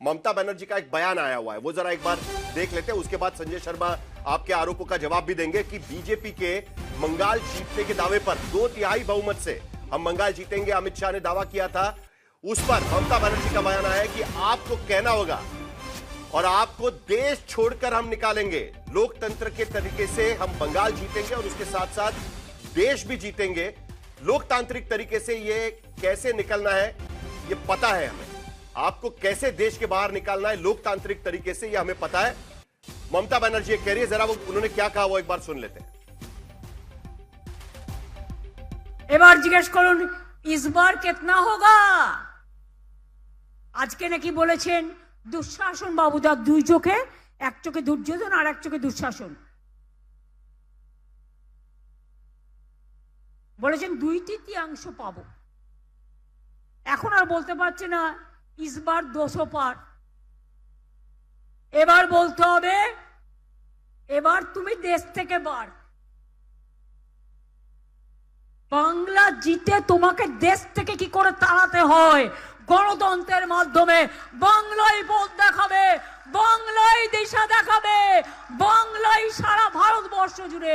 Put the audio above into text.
ममता बनर्जी का एक बयान आया हुआ है, वो जरा एक बार देख लेते हैं। उसके बाद संजय शर्मा आपके आरोपों का जवाब भी देंगे कि बीजेपी के बंगाल जीतने के दावे पर 2/3 बहुमत से हम बंगाल जीतेंगे, अमित शाह ने दावा किया था। उस पर ममता बनर्जी का बयान आया कि आपको कहना होगा और आपको देश छोड़कर हम निकालेंगे। लोकतंत्र के तरीके से हम बंगाल जीतेंगे और उसके साथ साथ देश भी जीतेंगे। लोकतांत्रिक तरीके से ये कैसे निकलना है ये पता है हमें। आपको कैसे देश के बाहर निकालना है लोकतांत्रिक तरीके से ये हमें पता है। ममता बनर्जी कह रही है, जरा वो उन्होंने क्या कहा वो एक बार सुन लेते हैं। এবার জিজ্ঞেস করুন इस बार कितना होगा। আজকে নাকি বলেছেন দুঃশাসন বাবুদা, দুই চোখে, এক চোখে দুর্যোধন আর এক চোখে দুঃশাসন। বলেছেন 2/3 পাবো। এখন আর বলতে পারছে না इस बार 200 পার। এবার বলতে হবে এবার তুমি দেশ থেকে বার। বাংলা জিতে তোমাকে দেশ থেকে কি করে তাড়াতে হয়, গণতন্ত্রের মাধ্যমে। বাংলাই পথ দেখাবে, বাংলাই দিশা দেখাবে, বাংলাই সারা ভারতবর্ষ জুড়ে